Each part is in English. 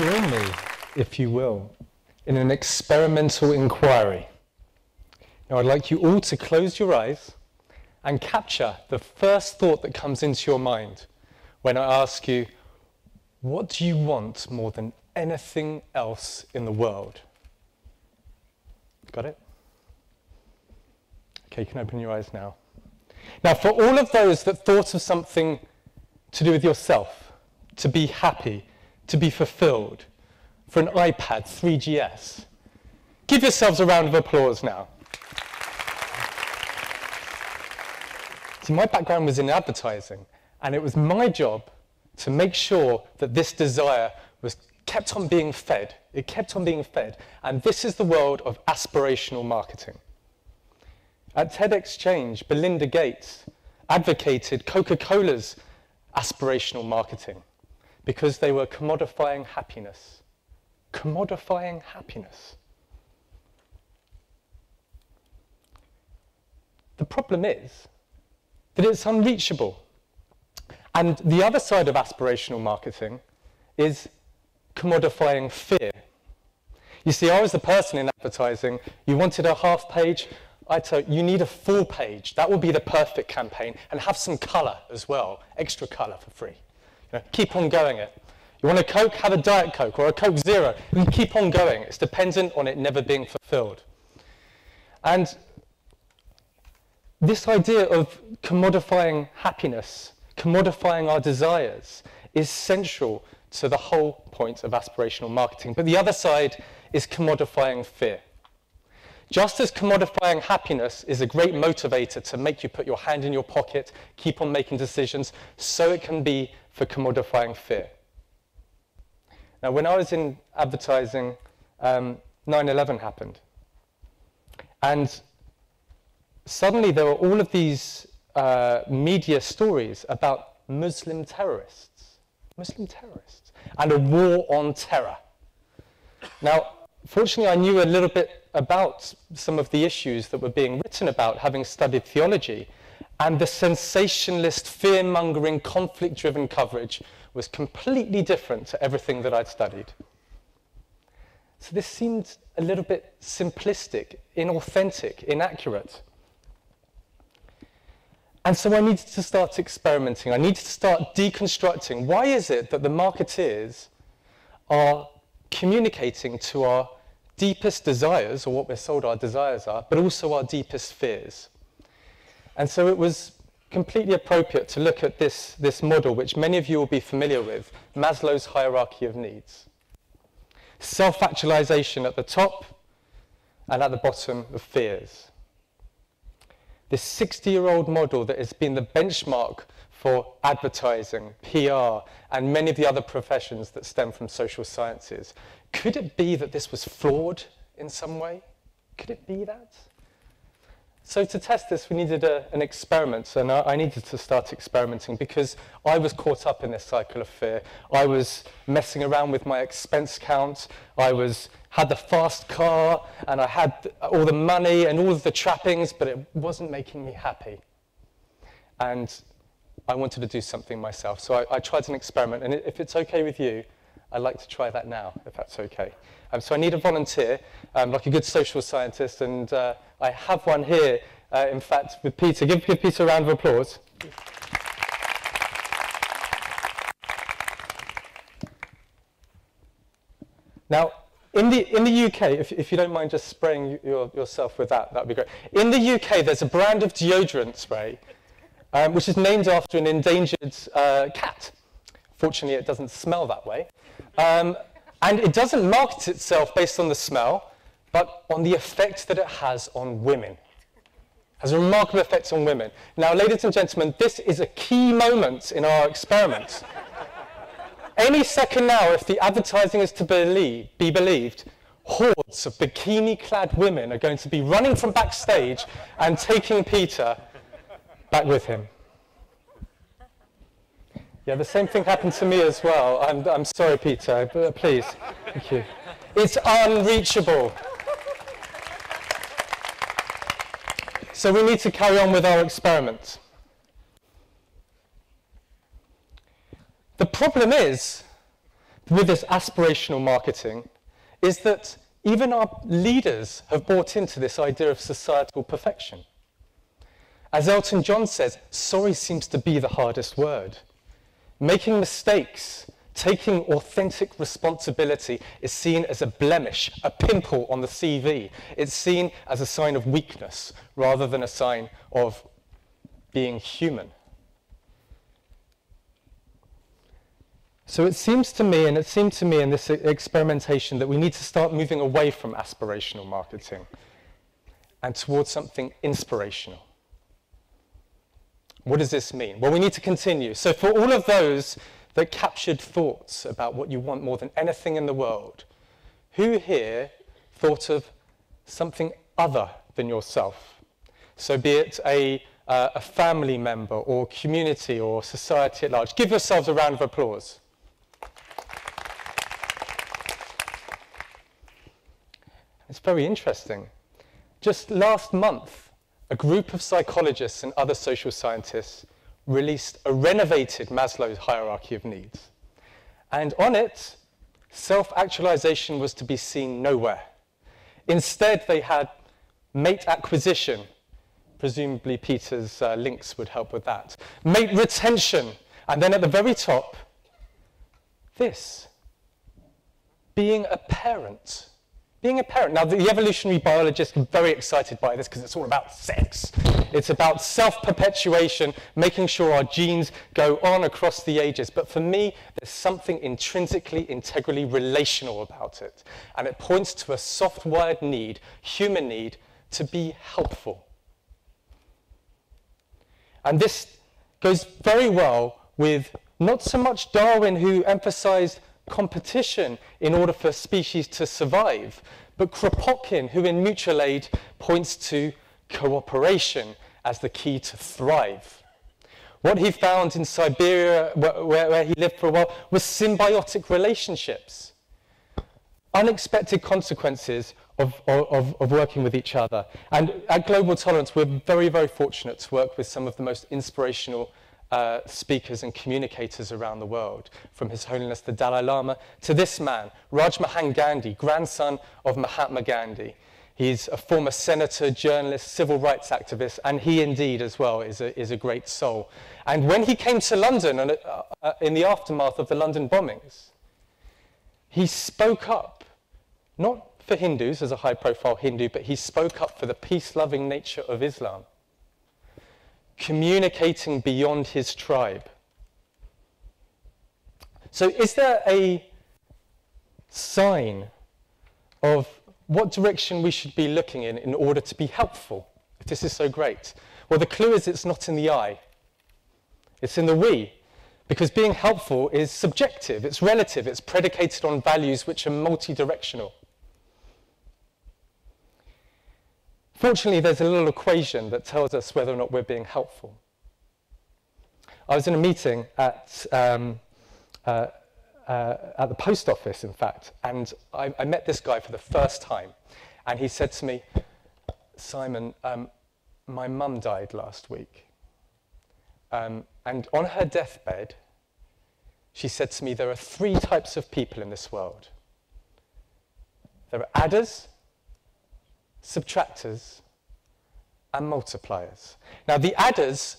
join me, if you will, in an experimental inquiry. Now, I'd like you all to close your eyes and capture the first thought that comes into your mind when I ask you, what do you want more than anything else in the world? Got it? Okay, you can open your eyes now. Now, for all of those that thought of something to do with yourself, to be happy, to be fulfilled, for an iPad 3GS, give yourselves a round of applause now. See, my background was in advertising, and it was my job to make sure that this desire was kept on being fed. It kept on being fed, and this is the world of aspirational marketing. At TEDxChange, Belinda Gates advocated Coca-Cola's aspirational marketing because they were commodifying happiness. Commodifying happiness. The problem is that it's unreachable. And the other side of aspirational marketing is commodifying fear. You see, I was the person in advertising. You wanted a half page. I told you, you need a full page. That will be the perfect campaign. And have some colour as well, extra colour for free. You know, keep on going it. You want a Coke? Have a Diet Coke or a Coke Zero. And keep on going. It's dependent on it never being fulfilled. And this idea of commodifying happiness, commodifying our desires, is central to the whole point of aspirational marketing. But the other side is commodifying fear. Just as commodifying happiness is a great motivator to make you put your hand in your pocket, keep on making decisions, so it can be for commodifying fear. Now, when I was in advertising, 9/11 happened. And suddenly there were all of these media stories about Muslim terrorists, and a war on terror. Now, fortunately, I knew a little bit about some of the issues that were being written about, having studied theology, and the sensationalist, fear-mongering, conflict-driven coverage was completely different to everything that I'd studied. So this seemed a little bit simplistic, inauthentic, inaccurate. And so I needed to start experimenting. I needed to start deconstructing. Why is it that the marketeers are communicating to our deepest desires, or what we're sold our desires are, but also our deepest fears? And so it was completely appropriate to look at this model, which many of you will be familiar with, Maslow's hierarchy of needs. Self-actualization at the top, and at the bottom of fears. This 60-year-old model that has been the benchmark for advertising, PR, and many of the other professions that stem from social sciences. Could it be that this was flawed in some way? Could it be that? So to test this, we needed an experiment, and I needed to start experimenting because I was caught up in this cycle of fear. I was messing around with my expense count. I had the fast car, and I had all the money and all of the trappings, but it wasn't making me happy. And I wanted to do something myself. So I tried an experiment, and if it's okay with you, I'd like to try that now, if that's okay. So I need a volunteer, like a good social scientist, and I have one here, in fact, with Peter. Give Peter a round of applause. Now, in the UK, if you don't mind just spraying yourself with that would be great. In the UK, there's a brand of deodorant spray, which is named after an endangered cat. Fortunately, it doesn't smell that way. And it doesn't market itself based on the smell, but on the effect that it has on women. It has a remarkable effect on women. Now, ladies and gentlemen, this is a key moment in our experiment. Any second now, if the advertising is to be believed, hordes of bikini-clad women are going to be running from backstage and taking Peter back with him. Yeah, the same thing happened to me as well. I'm sorry, Peter, but please. Thank you. It's unreachable. So we need to carry on with our experiment. The problem is with this aspirational marketing is that even our leaders have bought into this idea of societal perfection. As Elton John says, sorry seems to be the hardest word. Making mistakes, taking authentic responsibility is seen as a blemish, a pimple on the CV. It's seen as a sign of weakness rather than a sign of being human. So it seems to me, and it seemed to me in this experimentation, that we need to start moving away from aspirational marketing and towards something inspirational. What does this mean? Well, we need to continue. So for all of those that captured thoughts about what you want more than anything in the world, who here thought of something other than yourself? So be it a family member or community or society at large. Give yourselves a round of applause. It's very interesting. Just last month, a group of psychologists and other social scientists released a renovated Maslow's hierarchy of needs. And on it, self-actualization was to be seen nowhere. Instead, they had mate acquisition. Presumably Peter's links would help with that. Mate retention. And then at the very top, this. Being a parent. Being a parent. Now, the evolutionary biologists are very excited by this because it's all about sex. It's about self-perpetuation, making sure our genes go on across the ages. But for me, there's something intrinsically, integrally relational about it. And it points to a soft-wired need, human need, to be helpful. And this goes very well with not so much Darwin, who emphasized competition in order for species to survive, but Kropotkin, who in Mutual Aid points to cooperation as the key to thrive. What he found in Siberia, where he lived for a while, was symbiotic relationships, unexpected consequences of working with each other. And at Global Tolerance, we're very, very fortunate to work with some of the most inspirational speakers and communicators around the world, from His Holiness the Dalai Lama to this man, Raj Mahan Gandhi, grandson of Mahatma Gandhi. He's a former senator, journalist, civil rights activist, and he indeed as well is a great soul. And when he came to London in the aftermath of the London bombings, he spoke up, not for Hindus as a high-profile Hindu, but he spoke up for the peace-loving nature of Islam, communicating beyond his tribe. So is there a sign of what direction we should be looking in order to be helpful, if this is so great? Well, the clue is it's not in the I, it's in the we, because being helpful is subjective, it's relative, it's predicated on values which are multi-directional. Fortunately, there's a little equation that tells us whether or not we're being helpful. I was in a meeting at the post office, in fact, and I met this guy for the first time, and he said to me, Simon, my mum died last week, and on her deathbed, she said to me, there are 3 types of people in this world. There are adders, subtractors, and multipliers. Now, the adders,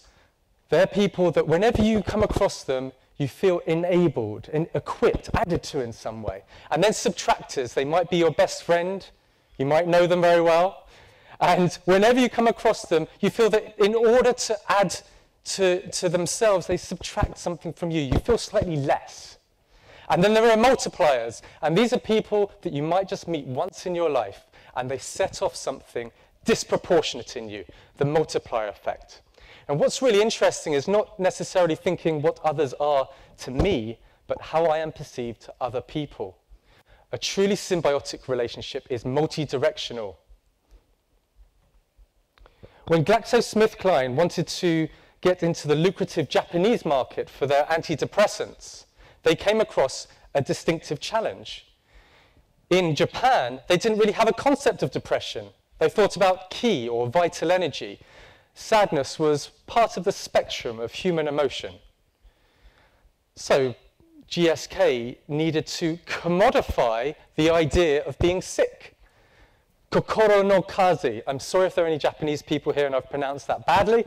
they're people that whenever you come across them, you feel enabled, equipped, added to in some way. And then subtractors, they might be your best friend, you might know them very well, and whenever you come across them, you feel that in order to add to themselves, they subtract something from you. You feel slightly less. And then there are multipliers, and these are people that you might just meet once in your life, and they set off something disproportionate in you, the multiplier effect. And what's really interesting is not necessarily thinking what others are to me, but how I am perceived to other people. A truly symbiotic relationship is multi-directional. When GlaxoSmithKline wanted to get into the lucrative Japanese market for their antidepressants, they came across a distinctive challenge. In Japan, they didn't really have a concept of depression. They thought about ki, or vital energy. Sadness was part of the spectrum of human emotion. So GSK needed to commodify the idea of being sick. Kokoro no kaze. I'm sorry if there are any Japanese people here and I've pronounced that badly.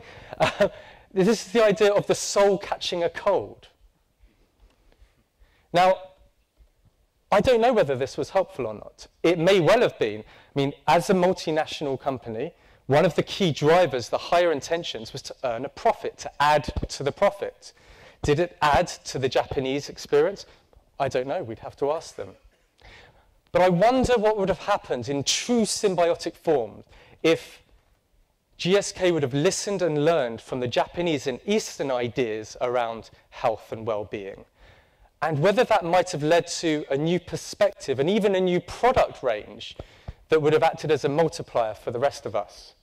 This is the idea of the soul catching a cold. Now, I don't know whether this was helpful or not. It may well have been. I mean, as a multinational company, one of the key drivers, the higher intentions, was to earn a profit, to add to the profit. Did it add to the Japanese experience? I don't know. We'd have to ask them. But I wonder what would have happened in true symbiotic form if GSK would have listened and learned from the Japanese and Eastern ideas around health and well-being, and whether that might have led to a new perspective and even a new product range that would have acted as a multiplier for the rest of us.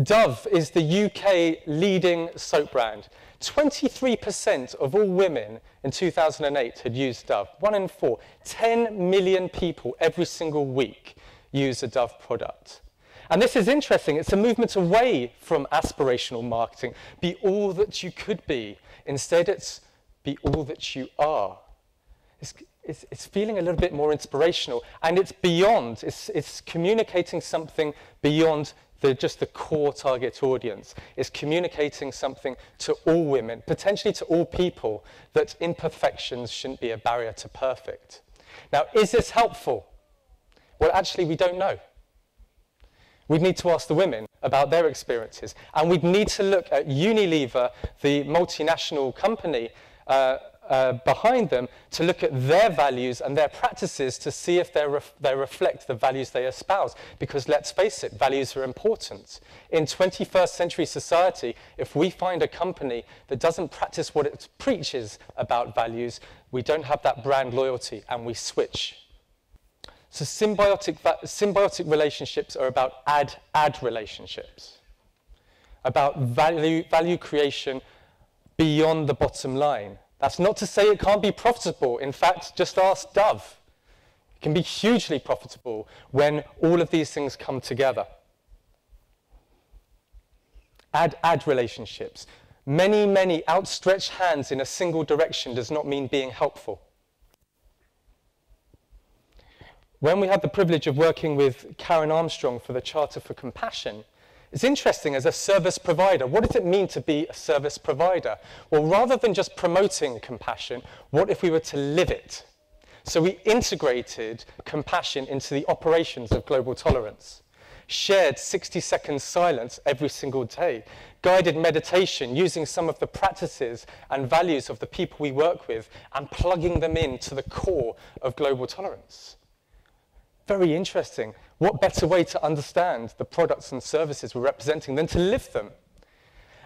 Dove is the UK leading soap brand. 23% of all women in 2008 had used Dove. 1 in 4. 10 million people every single week use a Dove product. And this is interesting. It's a movement away from aspirational marketing. Be all that you could be. Instead, it's be all that you are. It's feeling a little bit more inspirational. And it's beyond. It's communicating something beyond just the core target audience. It's communicating something to all women, potentially to all people, that imperfections shouldn't be a barrier to perfect. Now, is this helpful? Well, actually, we don't know. We'd need to ask the women about their experiences. And we'd need to look at Unilever, the multinational company behind them, to look at their values and their practices to see if they reflect the values they espouse. Because let's face it, values are important. In 21st century society, if we find a company that doesn't practice what it preaches about values, we don't have that brand loyalty and we switch. So symbiotic relationships are about add relationships, about value creation beyond the bottom line. That's not to say it can't be profitable. In fact, just ask Dove. It can be hugely profitable when all of these things come together. Add relationships. Many outstretched hands in a single direction does not mean being helpful. When we had the privilege of working with Karen Armstrong for the Charter for Compassion, it's interesting as a service provider. What does it mean to be a service provider? Well, rather than just promoting compassion, what if we were to live it? So we integrated compassion into the operations of global tolerance, shared 60-second silence every single day, guided meditation using some of the practices and values of the people we work with and plugging them into the core of global tolerance. Very interesting. What better way to understand the products and services we're representing than to live them?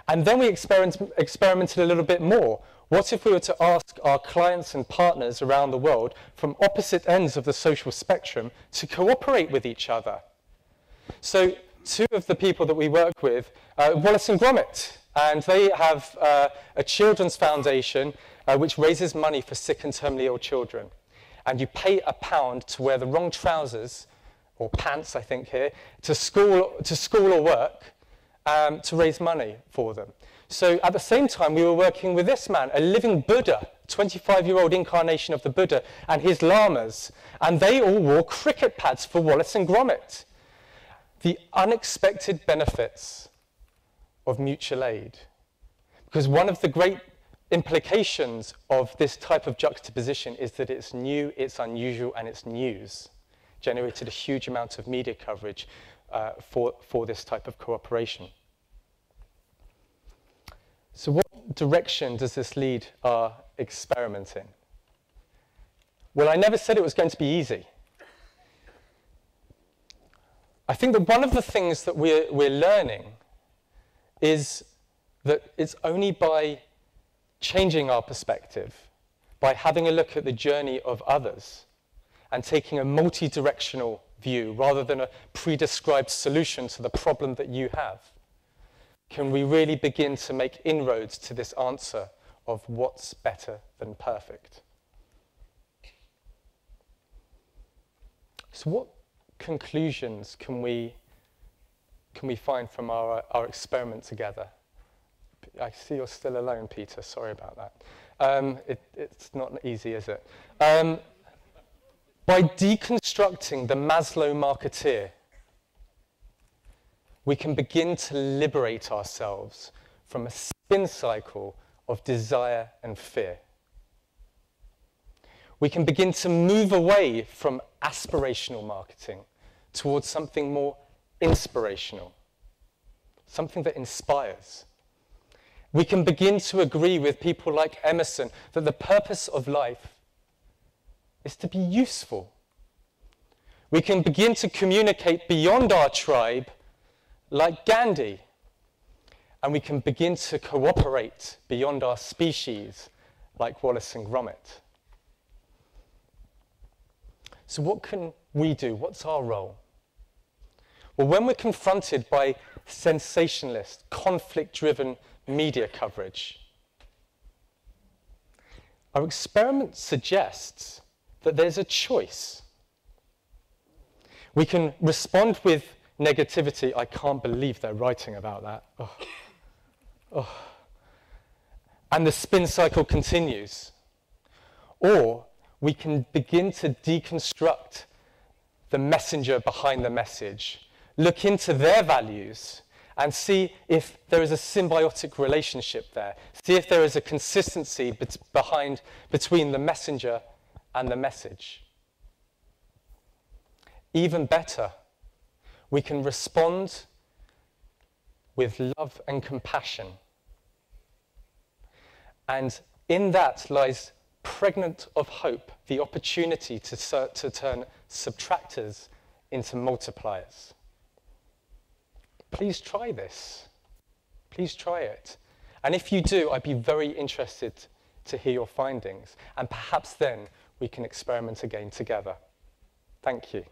And then we experimented a little bit more. What if we were to ask our clients and partners around the world from opposite ends of the social spectrum to cooperate with each other? So 2 of the people that we work with, Wallace and Gromit, and they have a children's foundation which raises money for sick and terminally ill children. And you pay £1 to wear the wrong trousers, or pants, I think here, to school or work to raise money for them. So at the same time, we were working with this man, a living Buddha, 25-year-old incarnation of the Buddha, and his lamas, and they all wore cricket pads for Wallace and Gromit. The unexpected benefits of mutual aid. Because one of the great implications of this type of juxtaposition is that it's new, it's unusual, and it's news. Generated a huge amount of media coverage for this type of cooperation. So what direction does this lead our experiment in? Well, I never said it was going to be easy. I think that one of the things that we're learning is that it's only by changing our perspective, by having a look at the journey of others and taking a multi-directional view rather than a pre-described solution to the problem that you have, can we really begin to make inroads to this answer of what's better than perfect. So what conclusions can we find from our experiment together? I see you're still alone, Peter. Sorry about that. It's not easy, is it? By deconstructing the Maslow marketeer, we can begin to liberate ourselves from a spin cycle of desire and fear. We can begin to move away from aspirational marketing towards something more inspirational, something that inspires. We can begin to agree with people like Emerson that the purpose of life is to be useful. We can begin to communicate beyond our tribe like Gandhi. And we can begin to cooperate beyond our species like Wallace and Gromit. So what can we do? What's our role? Well, when we're confronted by sensationalist, conflict-driven media coverage, our experiment suggests that there's a choice. We can respond with negativity. I can't believe they're writing about that. Oh. Oh. And the spin cycle continues. Or we can begin to deconstruct the messenger behind the message, look into their values, and see if there is a symbiotic relationship there. See if there is a consistency between the messenger and the message. Even better, we can respond with love and compassion. And in that lies, pregnant of hope, the opportunity to turn subtractors into multipliers. Please try this. Please try it. And if you do, I'd be very interested to hear your findings. And perhaps then we can experiment again together. Thank you.